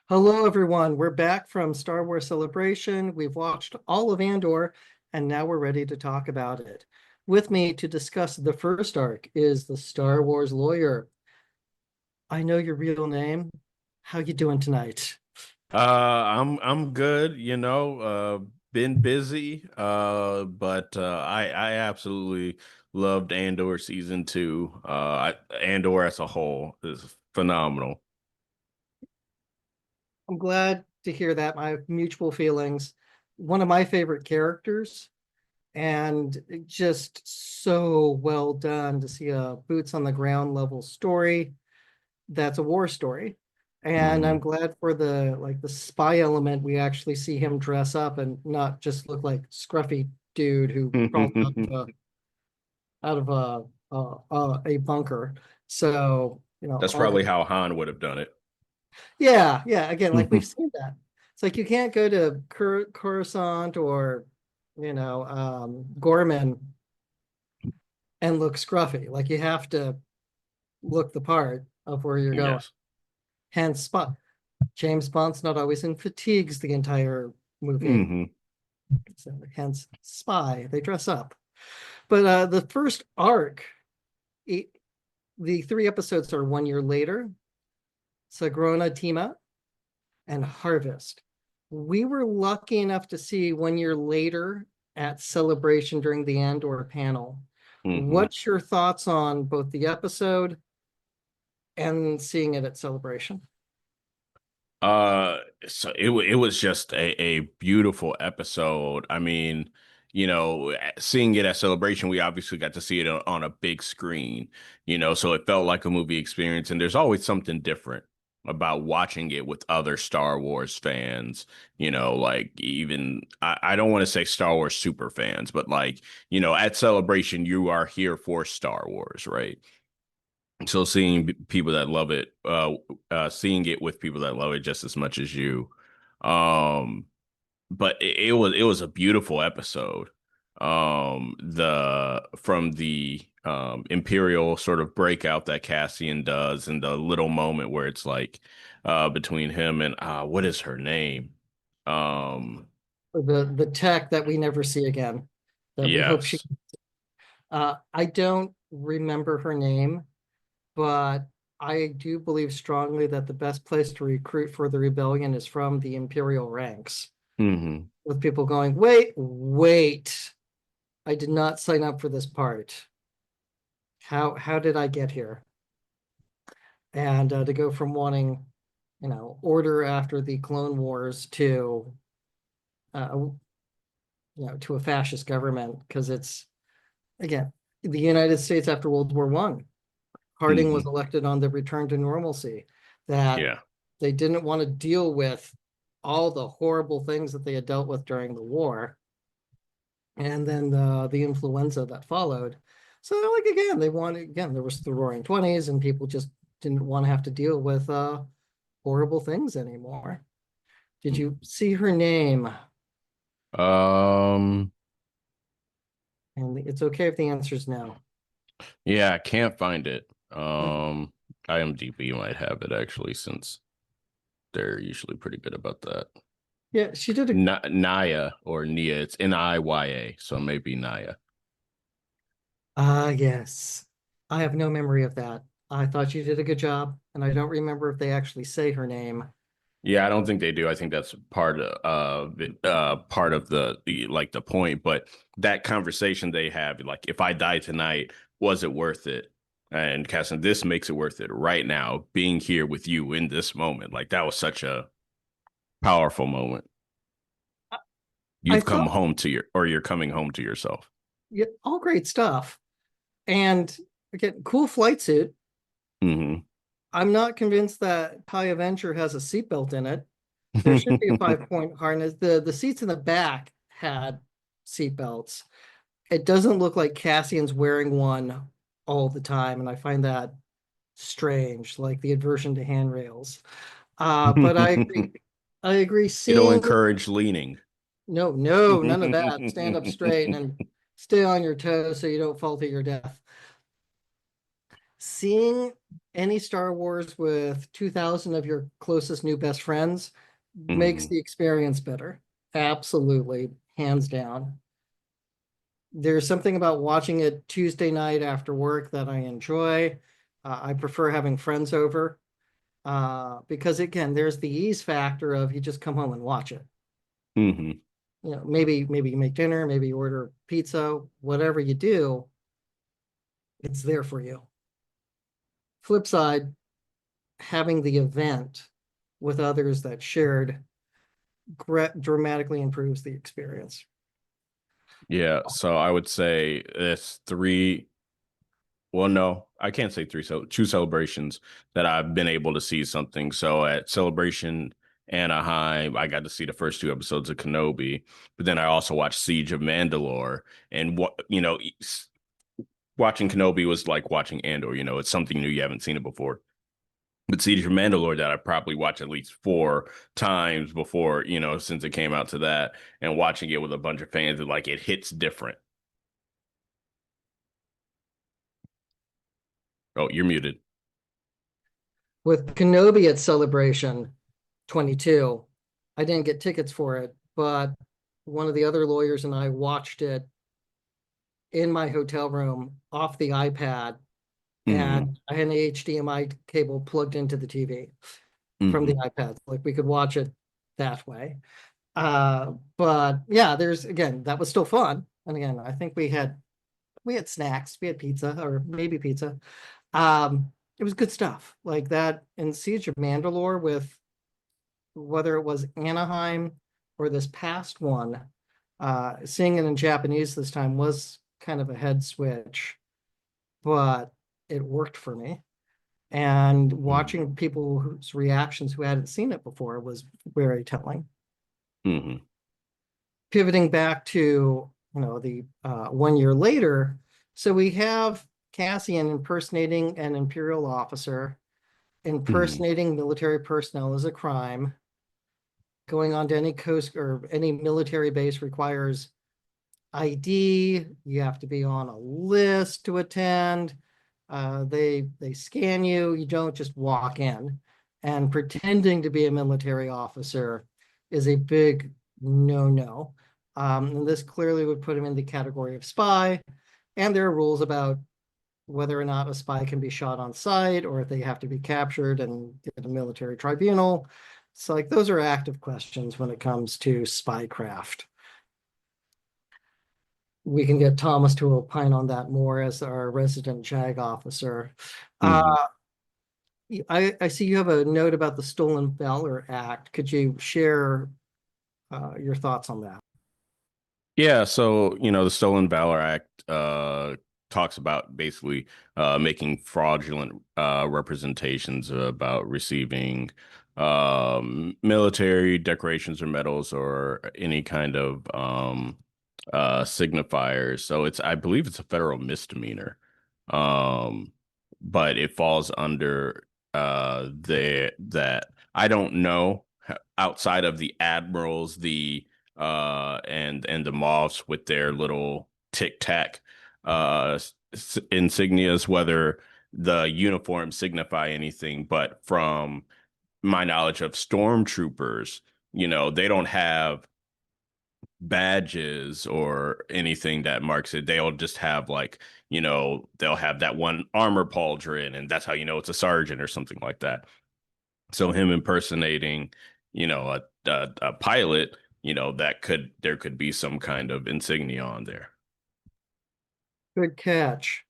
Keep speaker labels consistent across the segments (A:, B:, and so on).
A: Hello, everyone. We're back from Star Wars Celebration. We've watched all of Andor, and now we're ready to talk about it. With me to discuss the first arc is the Star Wars lawyer. I know your real name. How you doing tonight?
B: I'm good, been busy, but I absolutely loved Andor season two. Andor as a whole is phenomenal.
A: I'm glad to hear that. My mutual feelings. One of my favorite characters, and just so well done to see a boots on the ground level story that's a war story. And I'm
B: Hmm.
A: glad for the spy element. We actually see him dress up and not just look like scruffy dude who crawled out of a bunker. So
B: That's probably how Han would have done it.
A: yeah. Again, like we've seen that. It's like you can't go to Coruscant or Gorman and look scruffy. Like you have to look the part of where you're going.
B: Yes.
A: Hence, James Bond's not always in fatigues the entire movie.
B: Hmm.
A: So hence spy. They dress up. But the first arc, it, the three episodes are 1 year later. Sagroona Teema and Harvest. We were lucky enough to see 1 year later at Celebration during the Andor panel.
B: Hmm.
A: What's your thoughts on both the episode and seeing it at Celebration?
B: Uh, it was just a beautiful episode. I mean, seeing it at Celebration, we obviously got to see it on a big screen, so it felt like a movie experience. And there's always something different about watching it with other Star Wars fans, like even I don't want to say Star Wars super fans, but like, at Celebration, you are here for Star Wars, right? So seeing people that love it, seeing it with people that love it just as much as you, um, but it was a beautiful episode. The from the Imperial sort of breakout that Cassian does, and the little moment where it's like between him and what is her name? Um,
A: The tech that we never see again, that we hope she.
B: yes.
A: I don't remember her name, but I do believe strongly that the best place to recruit for the rebellion is from the Imperial ranks,
B: Hmm.
A: with people going, wait, I did not sign up for this part. How did I get here? And to go from wanting, order after the Clone Wars to, uh, to a fascist government, because it's again the United States after World War One. Harding was
B: Hmm.
A: elected on the return to normalcy, that
B: Yeah.
A: they didn't want to deal with all the horrible things that they had dealt with during the war, and then the influenza that followed. So like again, they wanted again there was the Roaring Twenties, and people just didn't want to have to deal with horrible things anymore. Did you see her name?
B: Um,
A: And it's okay if the answer is no.
B: yeah, I can't find it. IMDb might have it actually, since they're usually pretty good about that.
A: Yeah, she did a
B: Naya or Nia, it's Niya, so maybe Naya.
A: yes. I have no memory of that. I thought you did a good job, and I don't remember if they actually say her name.
B: Yeah, I don't think they do. I think that's part of the point. But that conversation they have, like, if I die tonight, was it worth it? And Cassie, this makes it worth it right now, being here with you in this moment. Like, that was such a powerful moment.
A: I
B: You've come
A: thought,
B: home to you're coming home to yourself.
A: yeah, all great stuff. And again, cool flight suit.
B: Hmm.
A: I'm not convinced that High Avenger has a seatbelt in it. There should be a 5 point harness. The seats in the back had seatbelts. It doesn't look like Cassian's wearing one all the time, and I find that strange, like the aversion to handrails. But I agree. I agree.
B: It'll
A: Seeing
B: encourage leaning.
A: no, none of that. Stand up straight and stay on your toes so you don't fall to your death. Seeing any Star Wars with 2,000 of your closest new best friends makes
B: Hmm.
A: the experience better. Absolutely, hands down. There's something about watching it Tuesday night after work that I enjoy. I prefer having friends over because again, there's the ease factor of you just come home and watch it.
B: Hmm.
A: Maybe you make dinner, maybe you order pizza, whatever you do, it's there for you. Flip side, having the event with others that shared dramatically improves the experience.
B: Yeah, so I would say it's three. Well, no, I can't say three. So two celebrations that I've been able to see something. So at Celebration Anaheim, I got to see the first two episodes of Kenobi, but then I also watched Siege of Mandalore. And what watching Kenobi was like watching Andor. It's something new, you haven't seen it before. But Siege of Mandalore that I probably watched at least four times before, since it came out to that, and watching it with a bunch of fans, it hits different. Oh, you're muted.
A: With Kenobi at Celebration 22, I didn't get tickets for it, but one of the other lawyers and I watched it in my hotel room off the iPad,
B: Hmm.
A: and I had an HDMI cable plugged into the TV from the
B: Hmm.
A: iPad. Like we could watch it that way. But yeah, there's again, that was still fun. And again, I think we had snacks, we had pizza or maybe pizza. It was good stuff like that. In Siege of Mandalore, with whether it was Anaheim or this past one, seeing it in Japanese this time was kind of a head switch, but it worked for me. And watching people's reactions who hadn't seen it before was very telling.
B: Hmm.
A: Pivoting back to the 1 year later, so we have Cassian impersonating an imperial officer.
B: Hmm.
A: Impersonating military personnel is a crime. Going on to any coast or any military base requires ID. You have to be on a list to attend. They scan you. You don't just walk in. And pretending to be a military officer is a big no-no. And this clearly would put him in the category of spy. And there are rules about whether or not a spy can be shot on sight or if they have to be captured and get a military tribunal. So like those are active questions when it comes to spycraft. We can get Thomas to opine on that more as our resident JAG officer.
B: Hmm.
A: Uh, I see you have a note about the Stolen Valor Act. Could you share your thoughts on that?
B: Yeah, so the Stolen Valor Act talks about basically making fraudulent representations about receiving military decorations or medals or any kind of signifiers. So I believe it's a federal misdemeanor, um, but it falls under the that I don't know outside of the admirals, and the moths with their little tic tac insignias, whether the uniforms signify anything. But from my knowledge of stormtroopers, they don't have badges or anything that marks it. They'll just have they'll have that one armor pauldron, and that's how it's a sergeant or something like that. So him impersonating, a pilot, there could be some kind of insignia on there.
A: Good catch.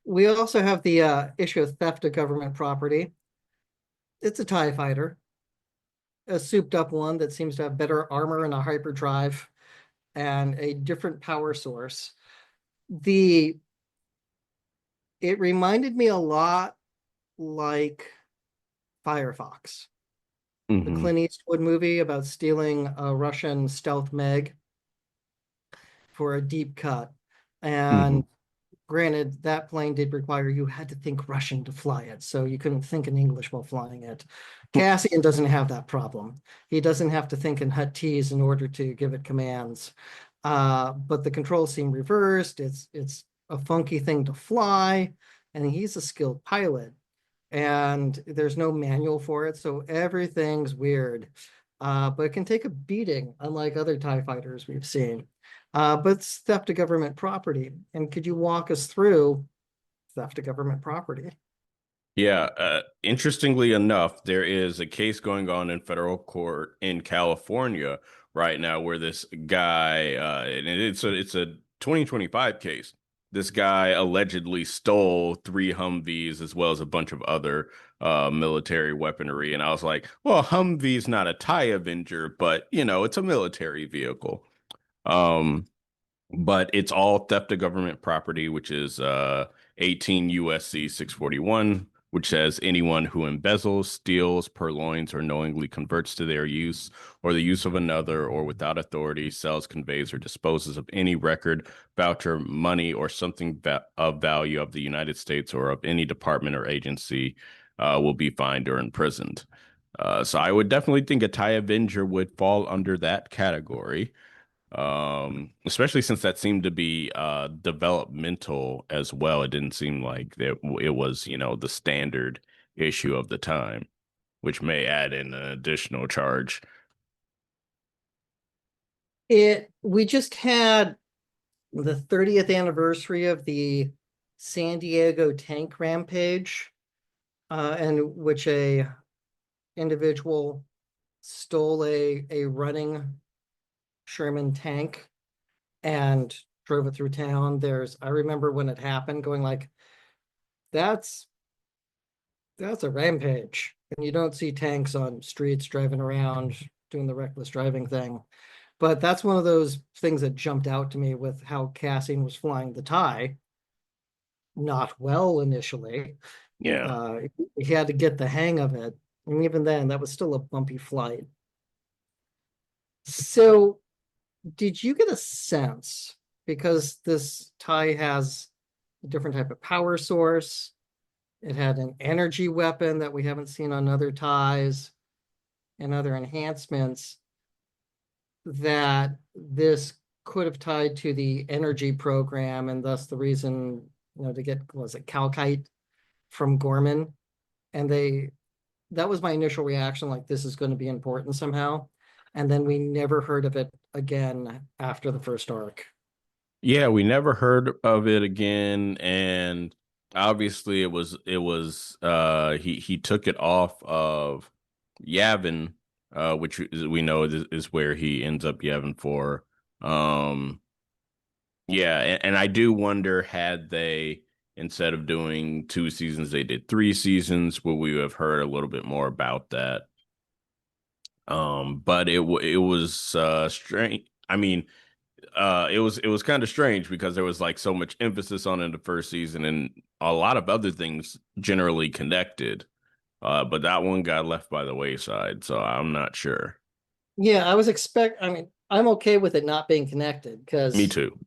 A: We also have the issue of theft of government property. It's a TIE fighter, a souped up one that seems to have better armor and a hyperdrive and a different power source. The It reminded me a lot like Firefox, the
B: Hmm.
A: Clint Eastwood movie about stealing a Russian stealth Meg for a deep cut. And
B: Hmm.
A: granted, that plane did require you had to think Russian to fly it, so you couldn't think in English while flying it. Cassian doesn't have that problem. He doesn't have to think in Huttese in order to give it commands. But the controls seem reversed. It's a funky thing to fly, and he's a skilled pilot, and there's no manual for it, so everything's weird. But it can take a beating, unlike other TIE fighters we've seen. But it's theft of government property. And could you walk us through theft of government property?
B: Yeah, interestingly enough, there is a case going on in federal court in California right now where this guy, and it's a 2025 case. This guy allegedly stole three Humvees as well as a bunch of other military weaponry. And I was like, well, Humvee's not a TIE Avenger, but it's a military vehicle. Um, but it's all theft of government property, which is 18 USC 641, which says anyone who embezzles, steals, purloins, or knowingly converts to their use or the use of another, or without authority, sells, conveys, or disposes of any record, voucher, money, or something of value of the United States or of any department or agency will be fined or imprisoned. So I would definitely think a TIE Avenger would fall under that category, especially since that seemed to be developmental as well. It didn't seem like that it was, the standard issue of the time, which may add in an additional charge.
A: We just had the 30th anniversary of the San Diego tank rampage, in which a individual stole a running Sherman tank and drove it through town. I remember when it happened going like, that's that's a rampage. And you don't see tanks on streets driving around doing the reckless driving thing. But that's one of those things that jumped out to me with how Cassian was flying the tie. Not well initially.
B: Yeah.
A: Uh, he had to get the hang of it. And even then, that was still a bumpy flight. So, did you get a sense, because this tie has a different type of power source, it had an energy weapon that we haven't seen on other ties and other enhancements, that this could have tied to the energy program and thus the reason, to get, was it Calkite from Gorman? And that was my initial reaction, like this is going to be important somehow. And then we never heard of it again after the first arc.
B: Yeah, we never heard of it again, and obviously he took it off of Yavin, which we know is where he ends up Yavin for. Um Yeah, and I do wonder, had they, instead of doing two seasons, they did three seasons, would we have heard a little bit more about that? But it was strange. I mean, it was kind of strange because there was like so much emphasis on it in the first season, and a lot of other things generally connected. But that one got left by the wayside, so I'm not sure.
A: Yeah, I mean, I'm okay with it not being connected
B: Me
A: because
B: too.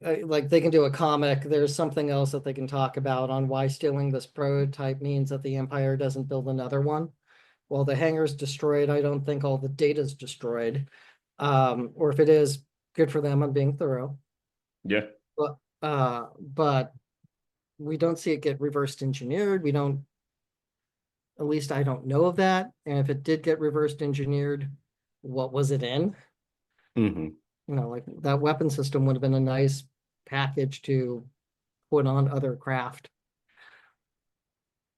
A: like they can do a comic. There's something else that they can talk about on why stealing this prototype means that the Empire doesn't build another one. Well, the hangar's destroyed. I don't think all the data's destroyed. Or if it is, good for them on being thorough.
B: Yeah.
A: But we don't see it get reversed engineered. We don't, at least I don't know of that. And if it did get reversed engineered, what was it in?
B: hmm
A: Like that weapon system would have been a nice package to put on other craft.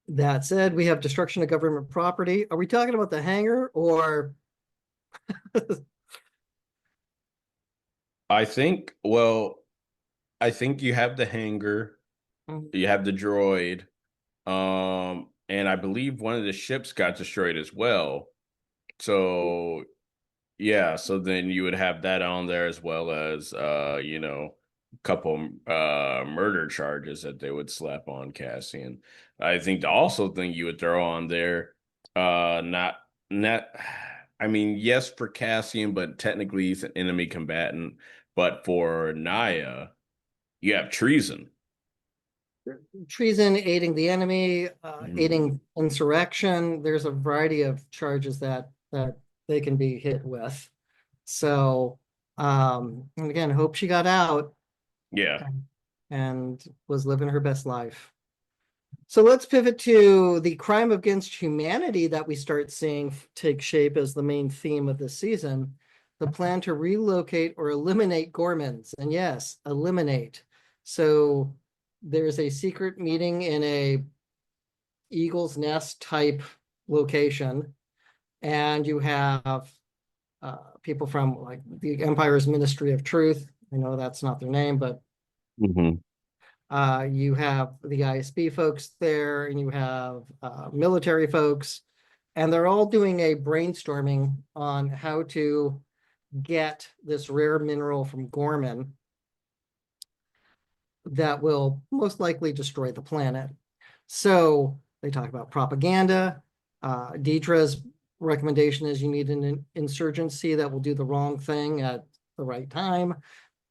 A: That said, we have destruction of government property. Are we talking about the hangar or
B: I think, well, I think you have the hangar, you have the droid, and I believe one of the ships got destroyed as well. So yeah, so then you would have that on there as well as a couple murder charges that they would slap on Cassian. I think the also thing you would throw on there, not I mean, yes, for Cassian, but technically he's an enemy combatant. But for Naya, you have treason.
A: treason, aiding the enemy,
B: Mhm.
A: aiding insurrection? There's a variety of charges that they can be hit with. So, and again, hope she got out
B: Yeah.
A: and was living her best life. So let's pivot to the crime against humanity that we start seeing take shape as the main theme of this season. The plan to relocate or eliminate Gormans. And yes, eliminate. So there's a secret meeting in a Eagle's Nest type location, and you have people from like the Empire's Ministry of Truth. I know that's not their name, but
B: Hmm.
A: you have the ISB folks there, and you have military folks, and they're all doing a brainstorming on how to get this rare mineral from Gorman that will most likely destroy the planet. So they talk about propaganda. Deidre's recommendation is you need an insurgency that will do the wrong thing at the right time,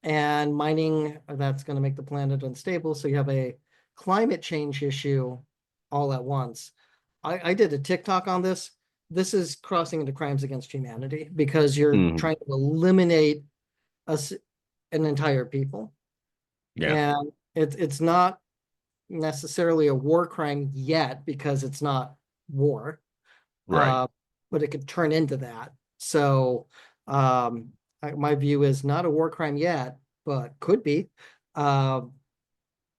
A: and mining that's going to make the planet unstable. So you have a climate change issue all at once. I did a TikTok on this. This is crossing into crimes against humanity because you're
B: Hmm.
A: trying to eliminate us, an entire people.
B: Yeah.
A: And it's not necessarily a war crime yet because it's not war,
B: Right.
A: uh, but it could turn into that. So my view is not a war crime yet, but could be. Uh,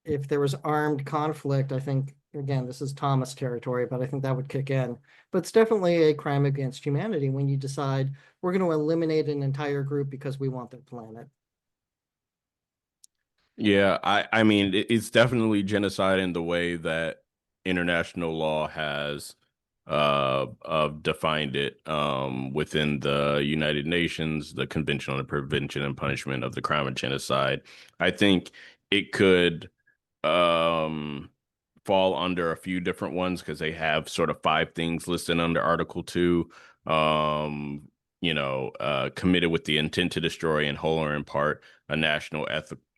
A: if there was armed conflict, I think, again, this is Thomas territory, but I think that would kick in. But it's definitely a crime against humanity when you decide we're going to eliminate an entire group because we want their planet.
B: Yeah, I mean it's definitely genocide in the way that international law has defined it within the United Nations, the Convention on the Prevention and Punishment of the Crime of Genocide. I think it could um fall under a few different ones because they have sort of five things listed under Article 2. Committed with the intent to destroy in whole or in part a national,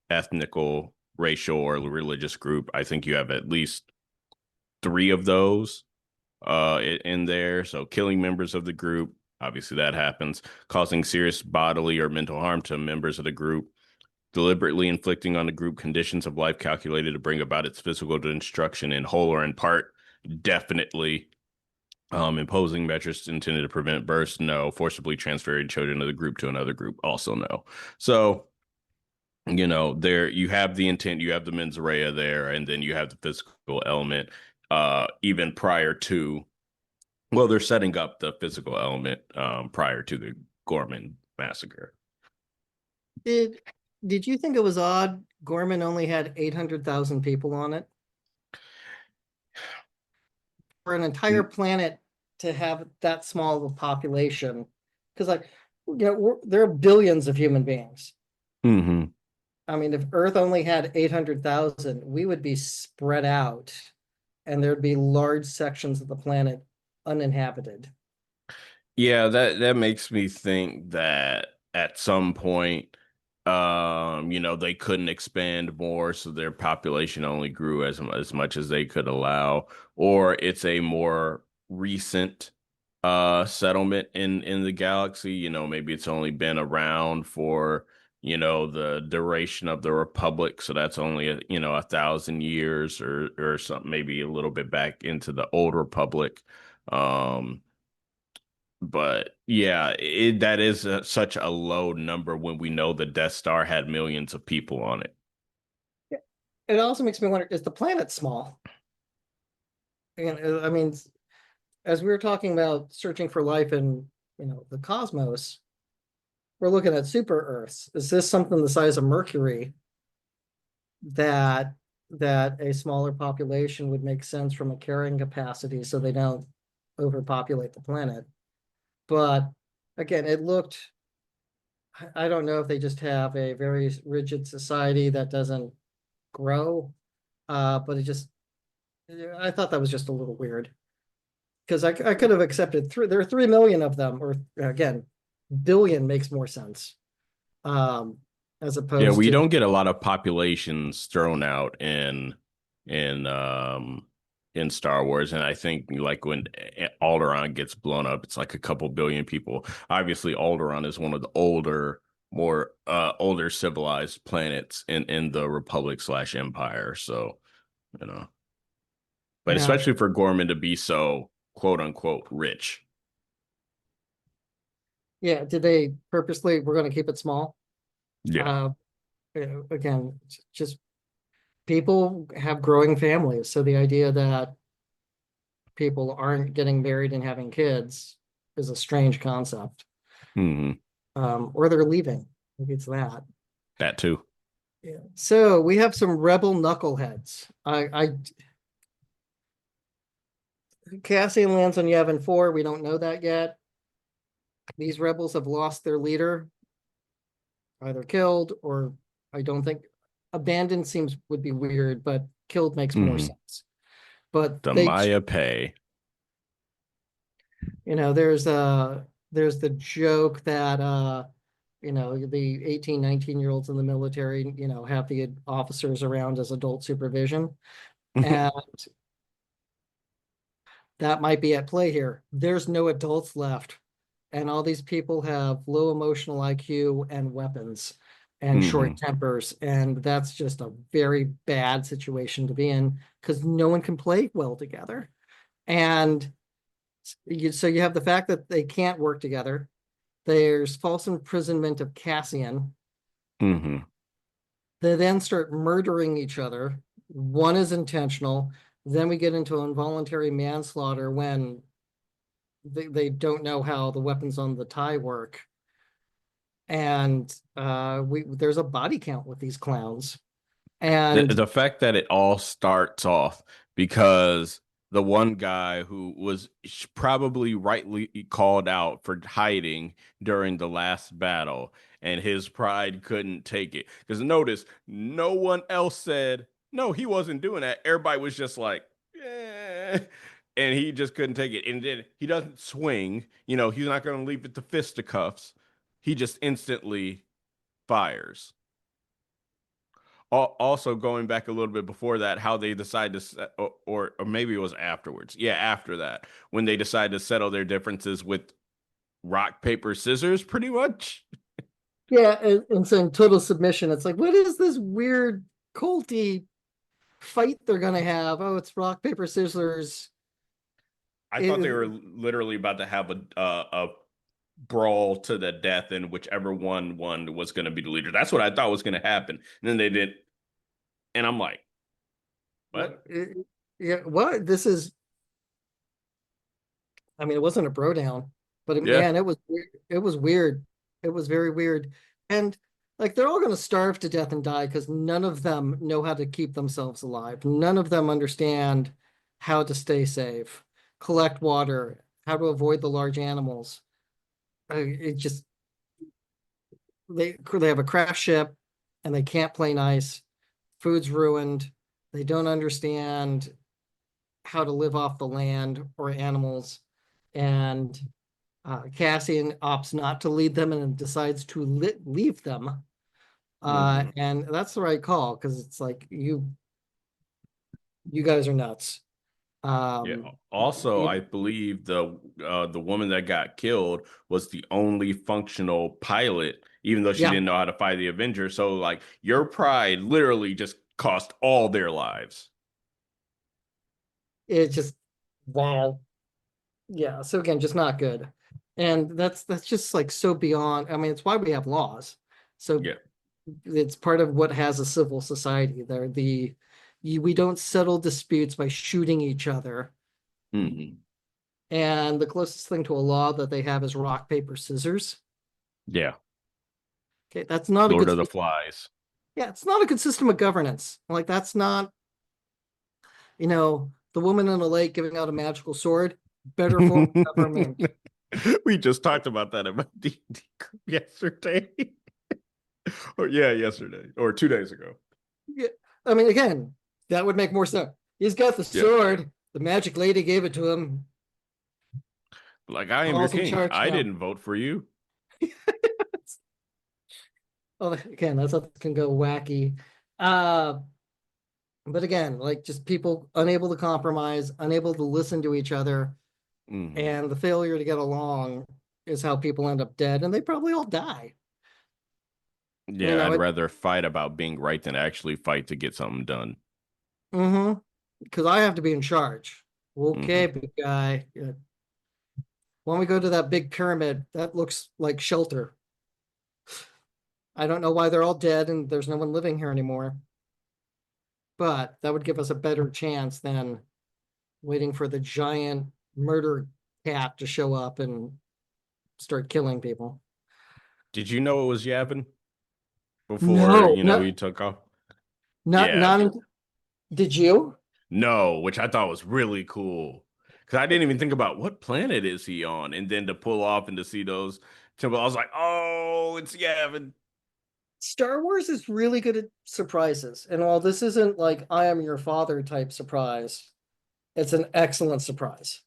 B: ethnical, racial, or religious group. I think you have at least three of those in there. So killing members of the group, obviously that happens. Causing serious bodily or mental harm to members of the group, deliberately inflicting on the group conditions of life calculated to bring about its physical destruction in whole or in part, definitely. Imposing measures intended to prevent births, no. Forcibly transferring children of the group to another group, also no. So, there you have the intent, you have the mens rea there, and then you have the physical element, even prior to, well, they're setting up the physical element prior to the Gorman massacre.
A: Did did you think it was odd Gorman only had 800,000 people on it? For an entire planet to have that small of a population, because like there are billions of human beings.
B: Mm-hmm.
A: I mean, if Earth only had 800,000, we would be spread out, and there'd be large sections of the planet uninhabited.
B: Yeah, that makes me think that at some point, they couldn't expand more, so their population only grew as much as they could allow, or it's a more recent settlement in the galaxy. Maybe it's only been around for, the duration of the Republic, so that's only 1,000 years or something, maybe a little bit back into the old Republic. But yeah, that is such a low number when we know the Death Star had millions of people on it.
A: It also makes me wonder, is the planet small? And I mean, as we were talking about searching for life in, the cosmos, we're looking at super Earths. Is this something the size of Mercury that a smaller population would make sense from a carrying capacity so they don't overpopulate the planet? But again, it looked, I don't know if they just have a very rigid society that doesn't grow, but I thought that was just a little weird because I could have accepted there are 3 million of them, or again, billion makes more sense, um, as
B: Yeah,
A: opposed
B: we
A: to
B: don't get a lot of populations thrown out in um in Star Wars, and I think like when Alderaan gets blown up, it's like a couple billion people. Obviously, Alderaan is one of the more older civilized planets in the Republic/Empire. So, you know. but
A: Yeah.
B: especially for Gorman to be so quote unquote rich.
A: Yeah. Did they purposely, we're going to keep it small?
B: Yeah.
A: Uh, again, just people have growing families. So the idea that people aren't getting married and having kids is a strange concept.
B: Hmm.
A: Or they're leaving. Maybe it's that.
B: That too.
A: Yeah. So we have some rebel knuckleheads. Cassian lands on Yavin 4. We don't know that yet. These rebels have lost their leader, either killed or I don't think abandoned seems would be weird, but killed makes more
B: Hmm.
A: sense. But
B: The
A: they,
B: Maya pay.
A: there's the joke that the 18, 19-year-olds in the military, have the officers around as adult supervision. And that might be at play here. There's no adults left. And all these people have low emotional IQ and weapons and short
B: Hmm.
A: tempers. And that's just a very bad situation to be in because no one can play well together. And so you have the fact that they can't work together. There's false imprisonment of Cassian.
B: Hmm.
A: They then start murdering each other. One is intentional. Then we get into involuntary manslaughter when they don't know how the weapons on the tie work. And there's a body count with these clowns. And
B: The fact that it all starts off because the one guy who was probably rightly called out for hiding during the last battle and his pride couldn't take it. Because notice, no one else said, no, he wasn't doing that. Everybody was just like, eh. And he just couldn't take it. And then he doesn't swing. He's not going to leave it to fisticuffs. He just instantly fires. Also, going back a little bit before that, how they decide to or maybe it was afterwards. Yeah, after that, when they decide to settle their differences with rock paper scissors, pretty much.
A: yeah, and so in total submission, it's like, what is this weird culty fight they're gonna have? Oh, it's rock, paper, scissors.
B: I thought they were
A: It,
B: literally about to have a brawl to the death, and whichever one won was going to be the leader. That's what I thought was going to happen. And then they did, and I'm like, what?
A: yeah, what? This is, I mean, it wasn't a bro down, but
B: Yeah.
A: man, it was weird. It was weird. It was very weird. And like they're all going to starve to death and die because none of them know how to keep themselves alive. None of them understand how to stay safe, collect water, how to avoid the large animals. It just they have a crash ship and they can't play nice. Food's ruined. They don't understand how to live off the land or animals. And Cassian opts not to lead them and decides to leave them.
B: Hmm.
A: And that's the right call because it's like you guys are nuts.
B: Yeah.
A: Um,
B: Also,
A: you,
B: I believe the woman that got killed was the only functional pilot, even though she
A: yeah,
B: didn't know how to fight the Avengers. So, like, your pride literally just cost all their lives.
A: it's just wow. Yeah. So again, just not good. And that's just like so beyond. I mean, it's why we have laws. So
B: Yeah.
A: it's part of what has a civil society. We don't settle disputes by shooting each other.
B: Hmm.
A: And the closest thing to a law that they have is rock, paper, scissors.
B: Yeah.
A: Okay, that's not a
B: Lord
A: good
B: of the
A: system.
B: Flies.
A: Yeah, it's not a good system of governance. Like that's not, the woman in the lake giving out a magical sword, better form of government.
B: We just talked about that about D&D yesterday. Or yeah, yesterday or 2 days ago.
A: Yeah, I mean, again, that would make more sense. He's got the
B: Yeah.
A: sword. The magic lady gave it to him.
B: Like, I am your
A: Paul's in
B: king.
A: charge
B: I
A: now.
B: didn't vote for you.
A: Well, again, that's how can go wacky. Uh, but again, like just people unable to compromise, unable to listen to each other,
B: Hmm.
A: and the failure to get along is how people end up dead, and they probably all die. You
B: Yeah,
A: know
B: I'd
A: it.
B: rather fight about being right than actually fight to get something done.
A: Mm-hmm. because I have to be in charge. Okay,
B: Hmm.
A: big guy. When we go to that big pyramid, that looks like shelter. I don't know why they're all dead and there's no one living here anymore, but that would give us a better chance than waiting for the giant murder cat to show up and start killing people.
B: Did you know it was Yavin before,
A: No,
B: he
A: no,
B: took off?
A: not
B: Yeah.
A: not. Did you?
B: No, which I thought was really cool. Because I didn't even think about what planet is he on. And then to pull off and to see those temple, I was like, oh, it's Yavin.
A: Star Wars is really good at surprises, and while this isn't like I am your father type surprise, it's an excellent surprise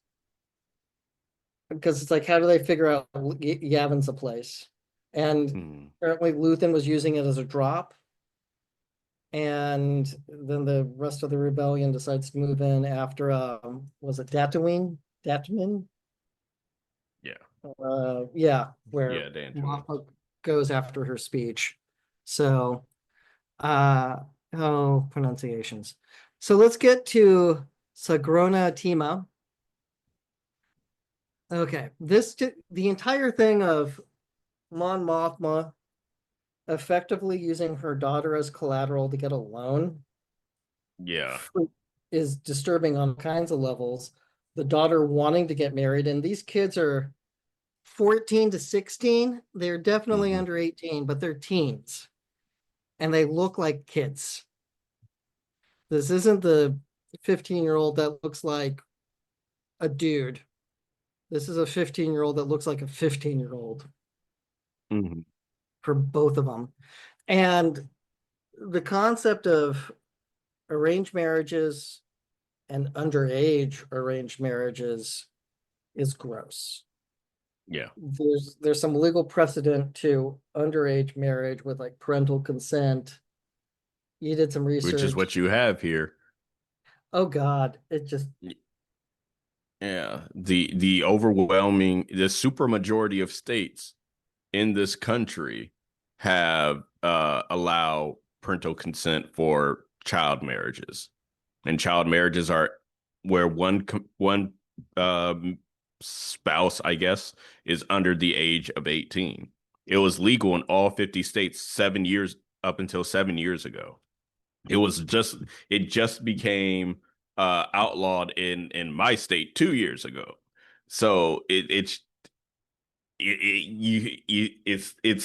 A: because it's like, how do they figure out Yavin's a place? And
B: Hmm.
A: apparently Luthen was using it as a drop, and then the rest of the rebellion decides to move in after was it Tatooine? Tatooine?
B: Yeah.
A: Yeah, where
B: Yeah, Dan Twins.
A: Mothma goes after her speech. So uh oh, pronunciations. So let's get to Sagrona Teema. Okay, the entire thing of Mon Mothma effectively using her daughter as collateral to get a loan
B: Yeah.
A: is disturbing on kinds of levels. The daughter wanting to get married, and these kids are 14 to 16. They're definitely
B: Hmm.
A: under 18, but they're teens and they look like kids. This isn't the 15-year-old that looks like a dude. This is a 15-year-old that looks like a 15-year-old
B: Hmm.
A: for both of them. And the concept of arranged marriages and underage arranged marriages is gross.
B: Yeah.
A: There's some legal precedent to underage marriage with like parental consent. You did some
B: Which is
A: research.
B: what you have here.
A: Oh God, it just
B: Yeah. The super majority of states in this country have allow parental consent for child marriages. And child marriages are where one spouse, I guess, is under the age of 18. It was legal in all 50 states 7 years up until 7 years ago. It was just it just became outlawed in my state 2 years ago. So it's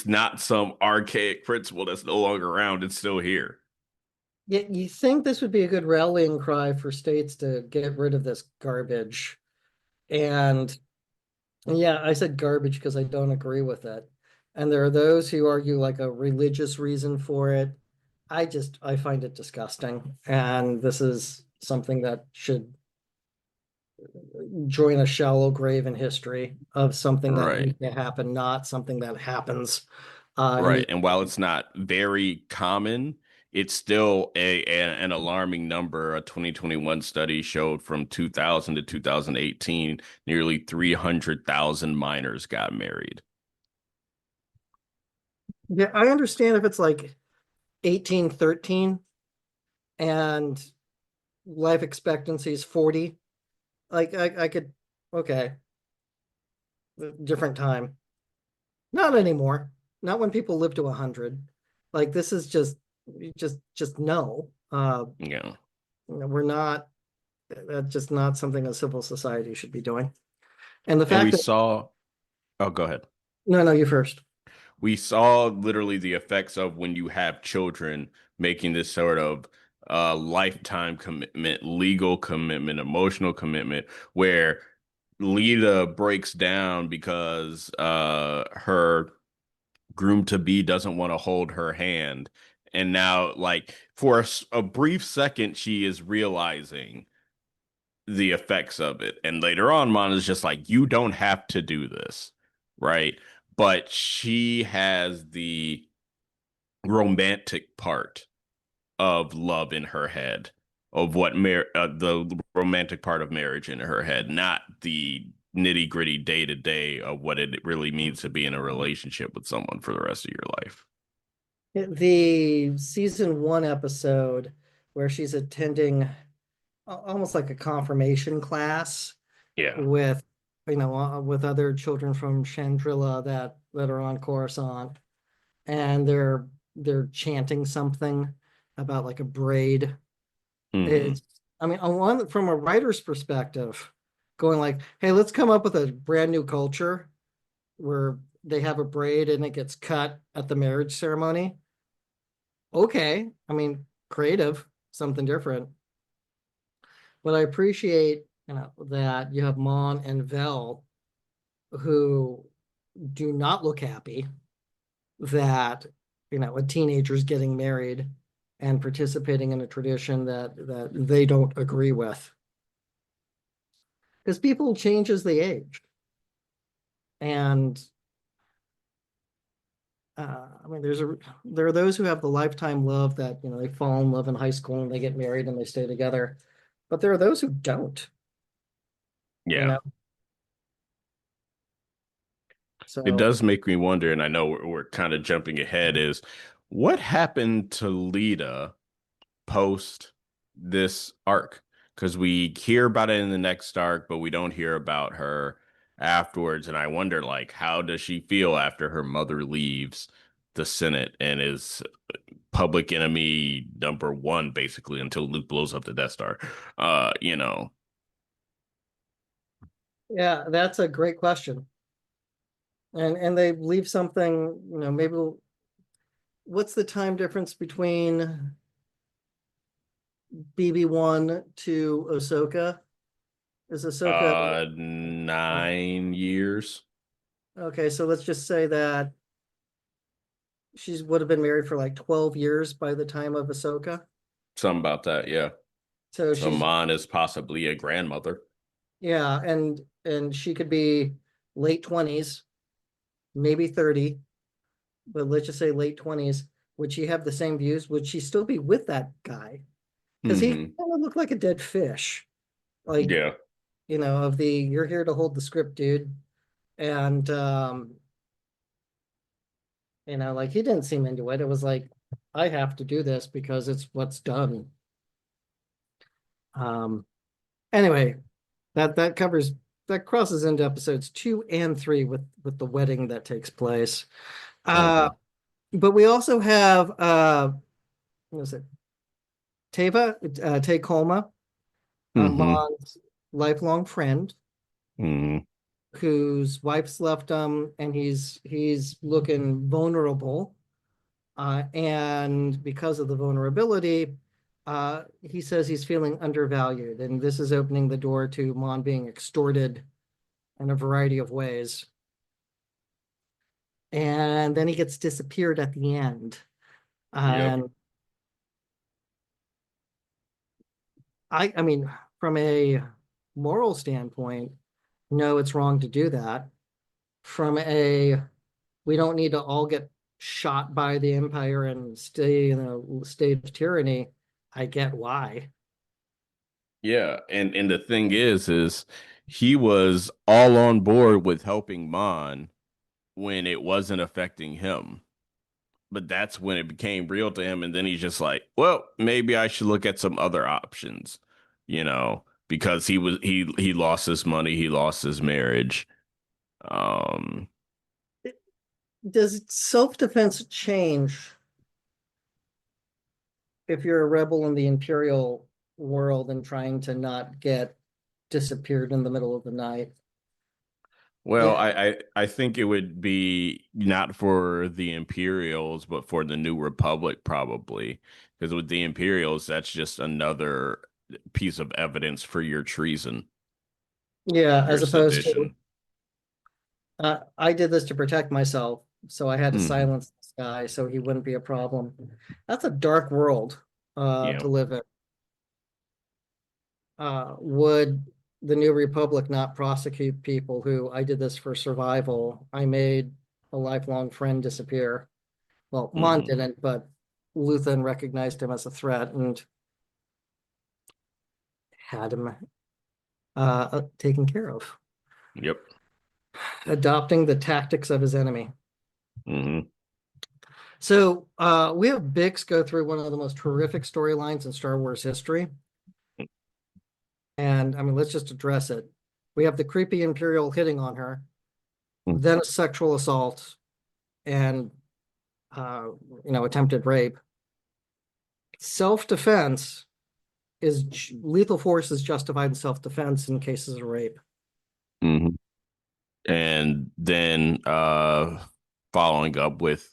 B: not some archaic principle that's no longer around. It's still here.
A: you think this would be a good rallying cry for states to get rid of this garbage. And yeah, I said garbage because I don't agree with it. And there are those who argue like a religious reason for it. I find it disgusting. And this is something that should join a shallow grave in history of something that
B: Right.
A: needs to happen, not something that happens in
B: Right.
A: the
B: And while it's not very common, it's still an alarming number. A 2021 study showed from 2000 to 2018, nearly 300,000 minors got married.
A: yeah, I understand if it's like 1813 and life expectancy is 40. Like I could, okay, different time. Not anymore. Not when people live to 100. Like this is just no.
B: Yeah.
A: We're not. That's just not something a civil society should be doing. And the
B: And we
A: fact that
B: saw, oh, go ahead.
A: no, no, you first.
B: We saw literally the effects of when you have children making this sort of lifetime commitment, legal commitment, emotional commitment, where Lita breaks down because her groom to be doesn't want to hold her hand. And now, like, for a brief second, she is realizing the effects of it. And later on, Mana's just like, you don't have to do this, right? But she has the romantic part of love in her head, of the romantic part of marriage in her head, not the nitty gritty day to day of what it really means to be in a relationship with someone for the rest of your life.
A: The season one episode where she's attending almost like a confirmation class
B: Yeah.
A: with, with other children from Chandrila that are on Coruscant, and they're chanting something about like a braid.
B: Hmm.
A: It's, I mean, on one from a writer's perspective, going like, hey, let's come up with a brand new culture where they have a braid and it gets cut at the marriage ceremony. Okay, I mean, creative, something different. But I appreciate, that you have Mon and Vel who do not look happy that, a teenager's getting married and participating in a tradition that they don't agree with. Because people change as they age. And I mean, there are those who have the lifetime love that, they fall in love in high school and they get married and they stay together. But there are those who don't, you
B: Yeah.
A: know.
B: It
A: So
B: does make me wonder, and I know we're kind of jumping ahead, is what happened to Lita post this arc? Because we hear about it in the next arc, but we don't hear about her afterwards. And I wonder, like, how does she feel after her mother leaves the Senate and is public enemy number one, basically, until Luke blows up the Death Star? You know,
A: yeah, that's a great question. And they leave something, maybe what's the time difference between BB1 to Ahsoka? Is Ahsoka
B: 9 years,
A: okay? So let's just say that she would have been married for like 12 years by the time of Ahsoka.
B: something about that, yeah.
A: So
B: So
A: she's,
B: Mon is possibly a grandmother.
A: yeah, and she could be late 20s, maybe 30, but let's just say late 20s. Would she have the same views? Would she still be with that guy? Because he
B: Hmm.
A: kind of looked like a dead fish. Like,
B: Yeah.
A: of the you're here to hold the script, dude. And like he didn't seem into it. It was like, I have to do this because it's what's done. Um, anyway, that covers that crosses into episodes 2 and 3 with the wedding that takes place. Uh,
B: Hmm.
A: but we also have what is it? Teva, Te Colma,
B: Hmm.
A: Mon's lifelong friend,
B: Hmm.
A: whose wife's left him, and he's looking vulnerable. And because of the vulnerability, he says he's feeling undervalued, and this is opening the door to Mon being extorted in a variety of ways. And then he gets disappeared at the end.
B: Yep.
A: And I mean, from a moral standpoint, no, it's wrong to do that. From a, we don't need to all get shot by the Empire and stay in a state of tyranny. I get why.
B: Yeah. And the thing is he was all on board with helping Mon when it wasn't affecting him. But that's when it became real to him. And then he's just like, well, maybe I should look at some other options, because he lost his money, he lost his marriage. Um,
A: Does self-defense change if you're a rebel in the Imperial world and trying to not get disappeared in the middle of the night?
B: Well,
A: Yeah,
B: I think it would be not for the Imperials, but for the New Republic, probably. Because with the Imperials, that's just another piece of evidence for your treason,
A: yeah,
B: your
A: as opposed to
B: sedition.
A: I did this to protect myself, so I had to
B: Hmm.
A: silence this guy so he wouldn't be a problem. That's a dark world
B: Yeah.
A: to live in. Would the New Republic not prosecute people who I did this for survival? I made a lifelong friend disappear. Well, Mon
B: Hmm.
A: didn't, but Luthen recognized him as a threat and had him taken care of,
B: Yep.
A: adopting the tactics of his enemy.
B: Hmm.
A: So we have Bix go through one of the most horrific storylines in Star Wars history. And I mean, let's just address it. We have the creepy Imperial hitting on her, then a sexual assault, and uh, attempted rape. Self-defense is lethal force is justified in self-defense in cases of rape.
B: Mm-hmm. And then following up with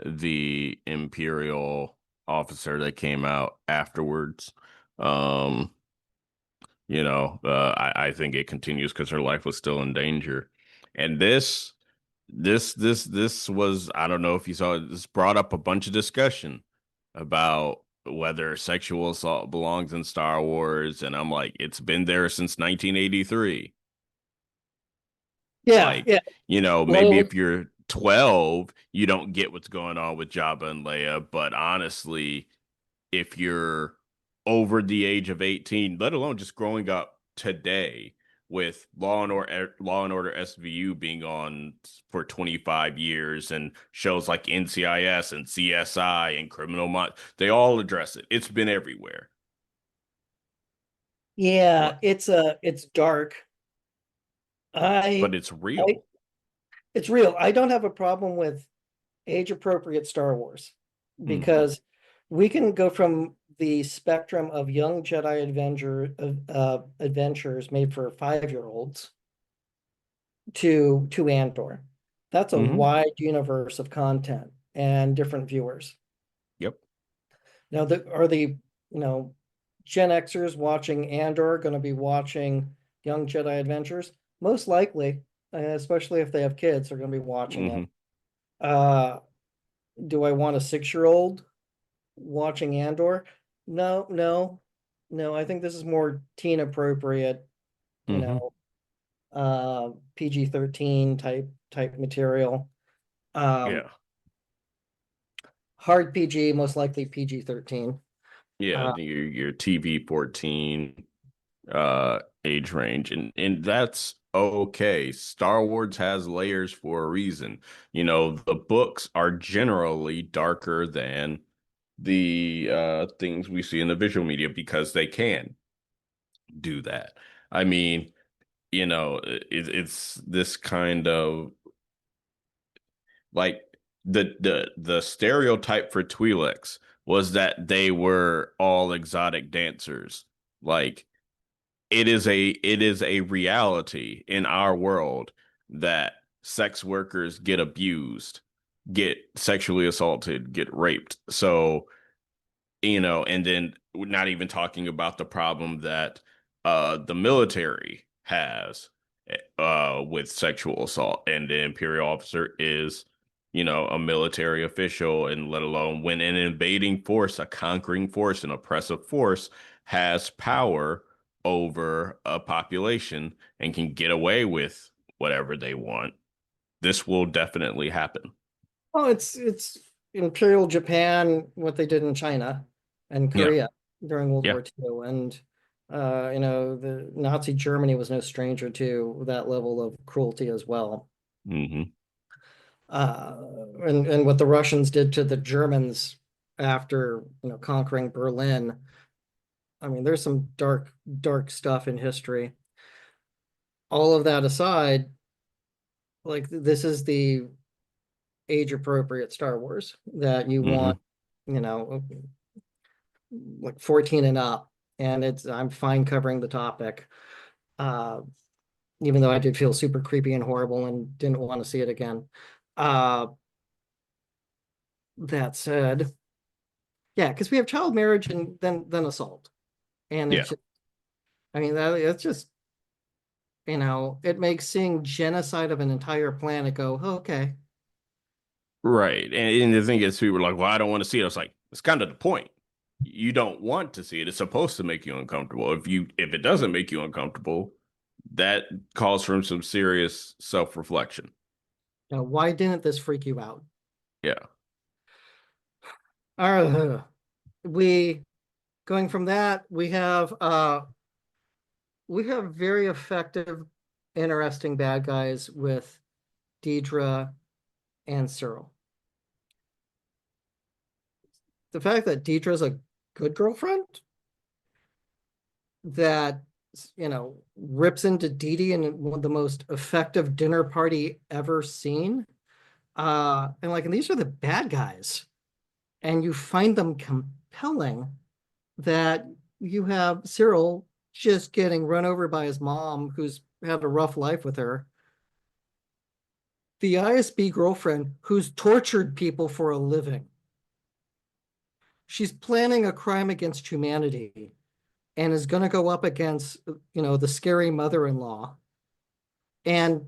B: the Imperial officer that came out afterwards. Um, I think it continues because her life was still in danger. And this was, I don't know if you saw it, this brought up a bunch of discussion about whether sexual assault belongs in Star Wars. And I'm like, it's been there since 1983.
A: Yeah,
B: Like,
A: yeah.
B: maybe
A: Well,
B: if you're 12, you don't get what's going on with Jabba and Leia. But honestly, if you're over the age of 18, let alone just growing up today with Law and Order SVU being on for 25 years and shows like NCIS and CSI and Criminal Mind, they all address it. It's been everywhere.
A: yeah,
B: But
A: it's dark.
B: but
A: I
B: it's
A: I
B: real.
A: it's real. I don't have a problem with age appropriate Star Wars
B: Hmm.
A: because we can go from the spectrum of young Jedi adventures made for 5-year-olds to Andor. That's a
B: Hmm.
A: wide universe of content and different viewers.
B: Yep.
A: Now, are the Gen Xers watching Andor going to be watching Young Jedi Adventures? Most likely, especially if they have kids, they're going to be watching it.
B: Hmm.
A: Uh, do I want a 6-year-old watching Andor? No, no, no. I think this is more teen appropriate, you
B: Hmm.
A: know, PG-13 type material. Um,
B: Yeah.
A: hard PG, most likely PG-13.
B: Yeah,
A: Uh,
B: your TV 14 age range, and that's okay. Star Wars has layers for a reason. The books are generally darker than the things we see in the visual media because they can do that. I mean, it's this kind of like the stereotype for Twi'leks was that they were all exotic dancers. Like it is a reality in our world that sex workers get abused, get sexually assaulted, get raped. So, and then not even talking about the problem that the military has with sexual assault, and the imperial officer is a military official, and let alone when an invading force, a conquering force, an oppressive force has power over a population and can get away with whatever they want, this will definitely happen.
A: well, it's Imperial Japan, what they did in China and
B: Yeah,
A: Korea during World
B: yeah.
A: War II, and the Nazi Germany was no stranger to that level of cruelty as well.
B: Hmm.
A: Uh, and what the Russians did to the Germans after conquering Berlin. I mean, there's some dark stuff in history. All of that aside, like this is the age appropriate Star Wars that you want,
B: Hmm.
A: you know, like 14 and up. And I'm fine covering the topic. Uh, Even though I did feel super creepy and horrible and didn't want to see it again. Uh, that said, yeah, because we have child marriage and then assault. And
B: Yeah.
A: it's just, I mean, it's just, it makes seeing genocide of an entire planet go, oh, okay.
B: Right. And the thing is, people are like, well, I don't want to see it. I was like, it's kind of the point. You don't want to see it. It's supposed to make you uncomfortable. If it doesn't make you uncomfortable, that calls for some serious self-reflection.
A: Why didn't this freak you out?
B: Yeah.
A: We going from that, we have very effective, interesting bad guys with Deidre and Cyril. The fact that Deidre's a good girlfriend, that rips into Dee Dee in one of the most effective dinner party ever seen. And these are the bad guys, and you find them compelling that you have Cyril just getting run over by his mom, who's had a rough life with her, the ISB girlfriend who's tortured people for a living. She's planning a crime against humanity and is going to go up against, the scary mother-in-law, and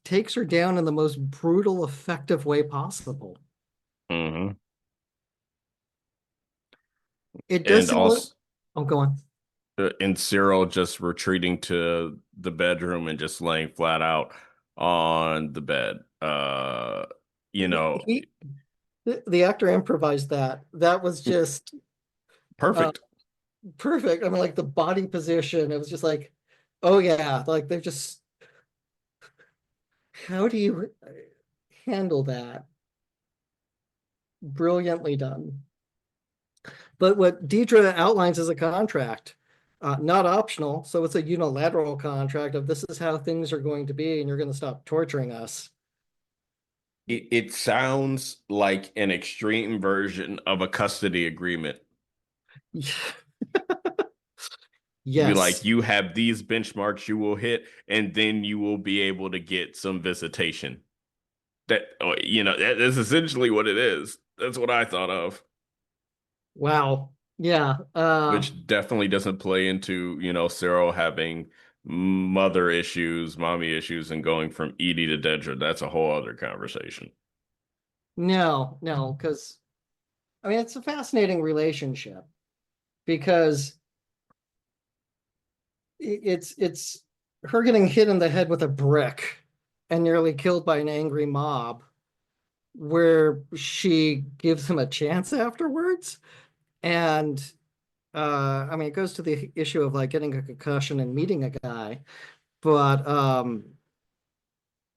A: takes her down in the most brutal, effective way possible.
B: Hmm.
A: It does
B: And
A: seem like,
B: also,
A: oh, go on.
B: and Cyril just retreating to the bedroom and just laying flat out on the bed. You know,
A: He, the actor improvised that. That was just uh,
B: perfect.
A: perfect. I mean, like the body position, it was just like, oh yeah, like they're just, how do you handle that? Brilliantly done. But what Deidre outlines is a contract, not optional. So it's a unilateral contract of this is how things are going to be, and you're going to stop torturing us.
B: It sounds like an extreme version of a custody agreement. Be like,
A: Yes.
B: you have these benchmarks you will hit, and then you will be able to get some visitation. That's essentially what it is. That's what I thought of,
A: Wow. Yeah.
B: which definitely doesn't play into, Cyril having mother issues, mommy issues, and going from Edie to Dedra. That's a whole other conversation.
A: No, no, because I mean it's a fascinating relationship because it's her getting hit in the head with a brick and nearly killed by an angry mob, where she gives him a chance afterwards. And I mean, it goes to the issue of like getting a concussion and meeting a guy, but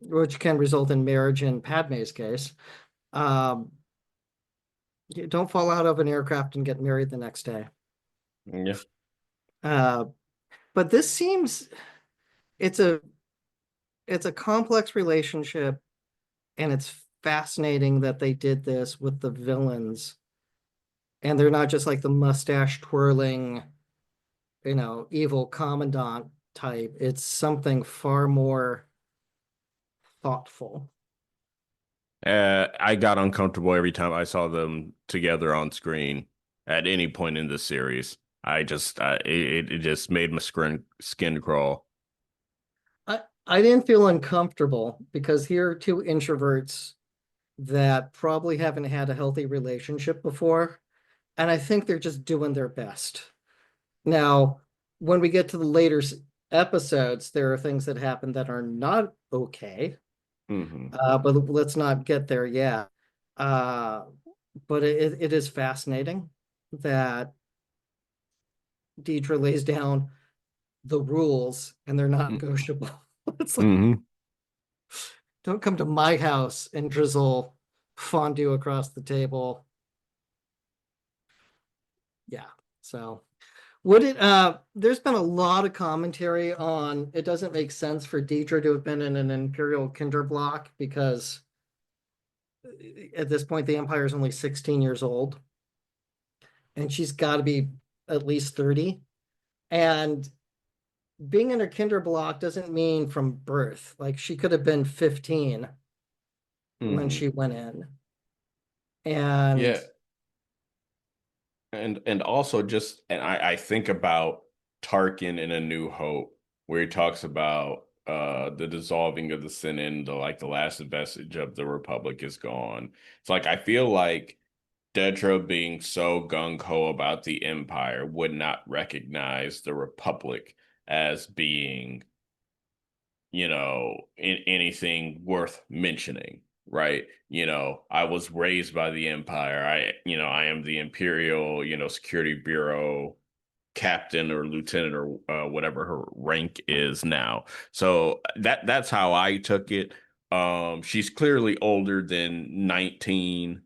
A: which can result in marriage in Padme's case. Um, you don't fall out of an aircraft and get married the next day.
B: Yeah.
A: Uh, but this seems it's a it's a complex relationship, and it's fascinating that they did this with the villains, and they're not just like the mustache twirling, evil commandant type. It's something far more thoughtful.
B: I got uncomfortable every time I saw them together on screen at any point in the series. It just made my skin crawl.
A: I didn't feel uncomfortable because here are two introverts that probably haven't had a healthy relationship before, and I think they're just doing their best. Now, when we get to the later episodes, there are things that happen that are not okay,
B: Hmm.
A: but let's not get there yet. Uh, but it is fascinating that Deidre lays down the rules and they're not negotiable. It's like,
B: Hmm.
A: don't come to my house and drizzle fondue across the table. Yeah. So would it there's been a lot of commentary on it doesn't make sense for Deidre to have been in an Imperial Kinderblock because at this point the Empire is only 16 years old and she's got to be at least 30. And being in her Kinderblock doesn't mean from birth. Like she could have been 15 when
B: Hmm.
A: she went in. And
B: Yeah. And also I think about Tarkin in A New Hope, where he talks about the dissolving of the Senate and the last vestige of the Republic is gone. It's like I feel like Dedra being so gung-ho about the Empire would not recognize the Republic as being, anything worth mentioning, right? I was raised by the Empire. I am the Imperial, Security Bureau captain or lieutenant or whatever her rank is now. So that's how I took it. She's clearly older than 19.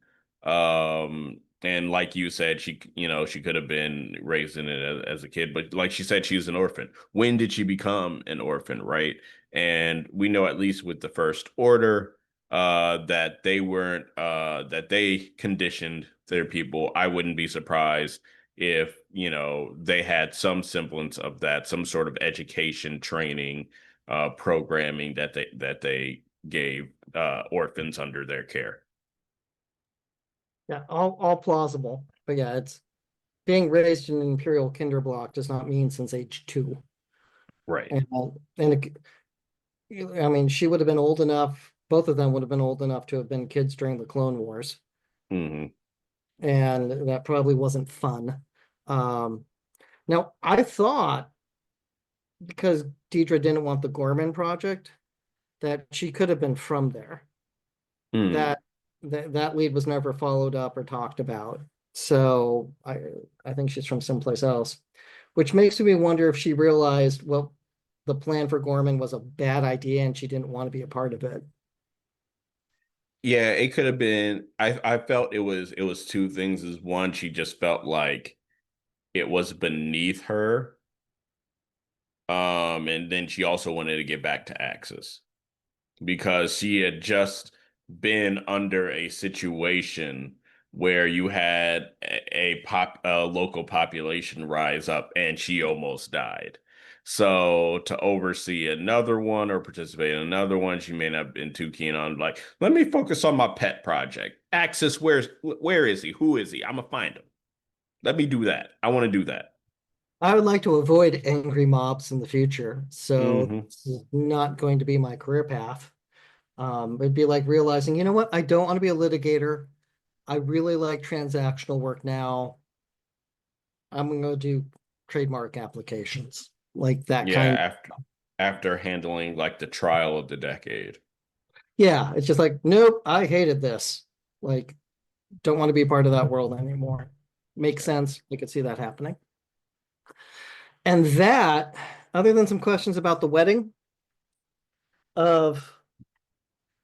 B: And like you said, she could have been raised in it as a kid, but like she said, she was an orphan. When did she become an orphan, right? And we know at least with the First Order, that they weren't, that they conditioned their people. I wouldn't be surprised if, they had some semblance of that, some sort of education, training, programming that they gave orphans under their care.
A: Yeah, all plausible. But yeah, it's being raised in an imperial kinderblock does not mean since age 2.
B: Right.
A: And I mean, she would have been old enough. Both of them would have been old enough to have been kids during the Clone Wars,
B: Hmm.
A: and that probably wasn't fun. Um, Now, I thought because Deidre didn't want the Gorman project that she could have been from there.
B: Hmm.
A: That that lead was never followed up or talked about. So I think she's from someplace else, which makes me wonder if she realized, well, the plan for Gorman was a bad idea and she didn't want to be a part of it.
B: Yeah, it could have been. I felt it was two things. Is one, she just felt like it was beneath her. And then she also wanted to get back to Axis because she had just been under a situation where you had a local population rise up and she almost died. So to oversee another one or participate in another one, she may not have been too keen on like, let me focus on my pet project. Axis, where is he? Who is he? I'm gonna find him. Let me do that. I want to do that.
A: I would like to avoid angry mobs in the future, so
B: Hmm.
A: this is not going to be my career path. It'd be like realizing, you know what, I don't want to be a litigator. I really like transactional work now. I'm going to do trademark applications, like that
B: Yeah,
A: kind.
B: after handling like the trial of the decade.
A: Yeah, it's just like, nope, I hated this. Like, don't want to be part of that world anymore. Makes
B: Yeah.
A: sense. I could see that happening. And that, other than some questions about the wedding of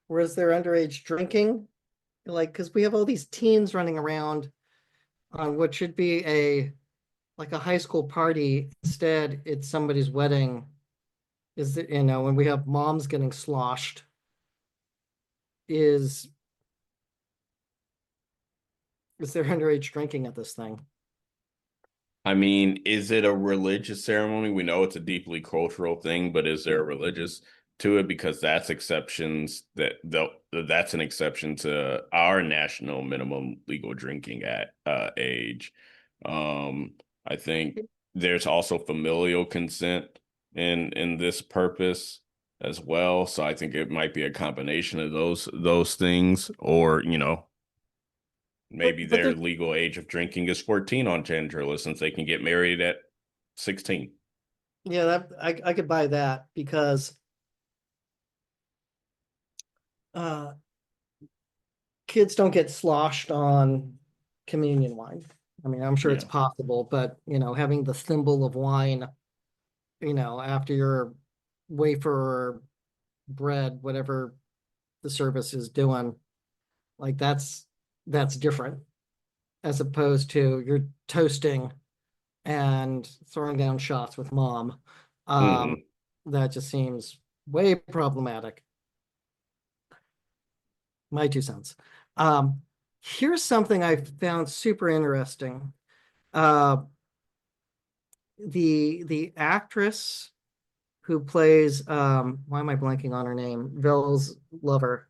A: was there underage drinking, like because we have all these teens running around on what should be a like a high school party. Instead, it's somebody's wedding. Is it, when we have moms getting sloshed, is is there underage drinking at this thing?
B: I mean, is it a religious ceremony? We know it's a deeply cultural thing, but is there a religious to it? Because that's an exception to our national minimum legal drinking at age. I think there's also familial consent in this purpose as well. So I think it might be a combination of those things, or maybe
A: But
B: their
A: there,
B: legal age of drinking is 14 on Tandrilla since they can get married at 16.
A: yeah, that I could buy that because uh kids don't get sloshed on communion wine. I mean, I'm sure it's
B: Yeah.
A: possible, but having the thimble of wine, after your wafer or bread, whatever the service is doing, like that's different as opposed to you're toasting and throwing down shots with mom. Um,
B: Hmm.
A: that just seems way problematic. My 2 cents. Um, Here's something I found super interesting. Uh, the actress who plays why am I blanking on her name? Vel's lover,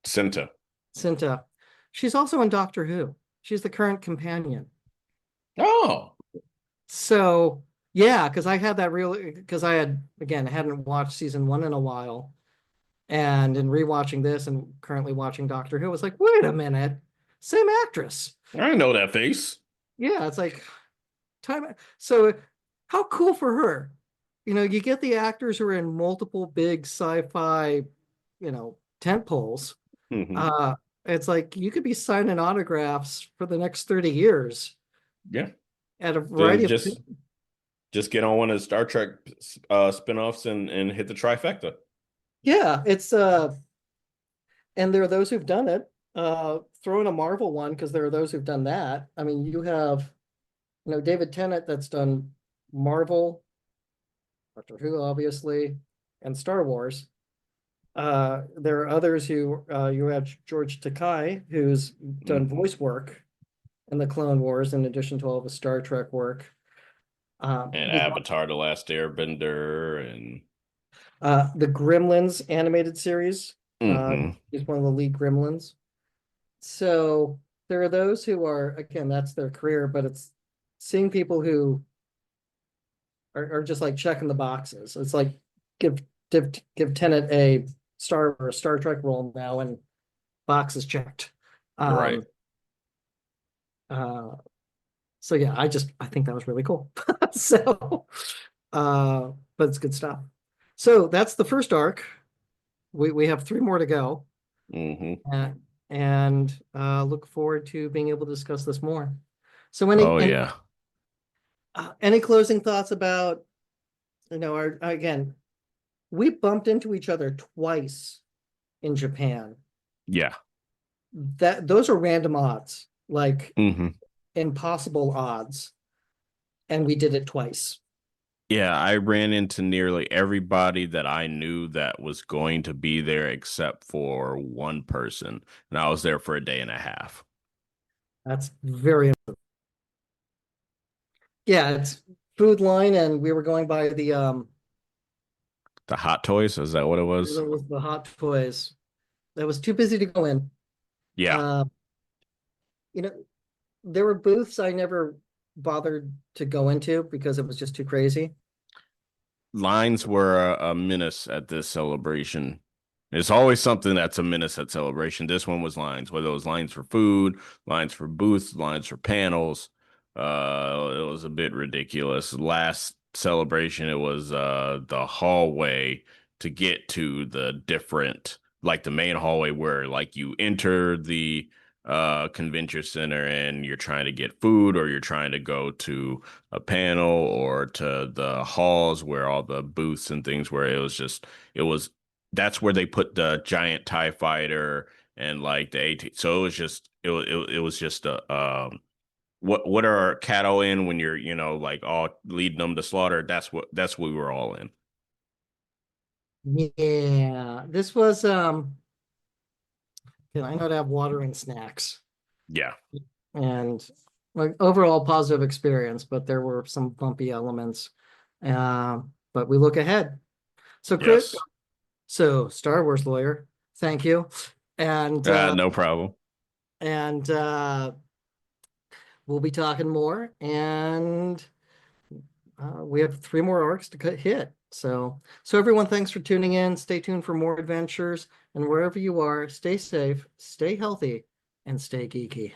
B: Cinta.
A: Cinta. She's also in Doctor Who. She's the current companion.
B: Oh,
A: So yeah, because I had that real because I had again I hadn't watched season 1 in a while, and in rewatching this and currently watching Doctor Who, I was like, wait a minute, same actress.
B: I know that face.
A: Yeah, it's like time. So how cool for her. You get the actors who are in multiple big sci-fi, tent poles.
B: Hmm.
A: Uh, it's like you could be signing autographs for the next 30 years
B: Yeah.
A: at a
B: Then
A: variety of.
B: just get on one of the Star Trek spinoffs and hit the trifecta.
A: Yeah, it's and there are those who've done it. Throw in a Marvel one because there are those who've done that. I mean, you have, David Tennant that's done Marvel, Doctor Who, obviously, and Star Wars. There are others who you have George Takei, who's done
B: Hmm.
A: voice work in the Clone Wars, in addition to all of his Star Trek work.
B: And
A: We've
B: Avatar: The Last Airbender, and
A: the Gremlins animated series.
B: hmm
A: He's one of the lead Gremlins. So there are those who are, again, that's their career, but it's seeing people who are just like checking the boxes. It's like give give Tenet a Star Trek role now, and box is checked.
B: right.
A: Um, uh, so yeah, I think that was really cool. So, but it's good stuff. So that's the first arc. We have three more to go,
B: Hmm.
A: uh, and look forward to being able to discuss this more. So
B: Oh yeah,
A: any closing thoughts about, our, again, we bumped into each other twice in Japan.
B: yeah.
A: That those are random odds, like
B: Hmm.
A: impossible odds, and we did it twice.
B: Yeah, I ran into nearly everybody that I knew that was going to be there except for one person, and I was there for a day and a half.
A: That's very, yeah, it's Food Line, and we were going by the
B: The Hot Toys, is that what it was?
A: it was the Hot Toys. That was too busy to go in.
B: Yeah.
A: Uh, you know, there were booths I never bothered to go into because it was just too crazy.
B: Lines were a menace at this celebration. It's always something that's a menace at celebration. This one was lines, whether it was lines for food, lines for booths, lines for panels. It was a bit ridiculous. Last celebration, it was the hallway to get to the different, like the main hallway where like you enter the convention center and you're trying to get food or you're trying to go to a panel or to the halls where all the booths and things where it was that's where they put the giant TIE fighter and like the AT. So it was just a what are cattle in when you're like all leading them to slaughter. That's what we were all in.
A: Yeah, this was I know to have water and snacks,
B: Yeah.
A: and like overall positive experience, but there were some bumpy elements. But we look ahead. So Chris,
B: Yes.
A: so Star Wars lawyer, thank you. And
B: No problem.
A: and we'll be talking more, and we have three more arcs to hit. So everyone, thanks for tuning in. Stay tuned for more adventures, and wherever you are, stay safe, stay healthy, and stay geeky.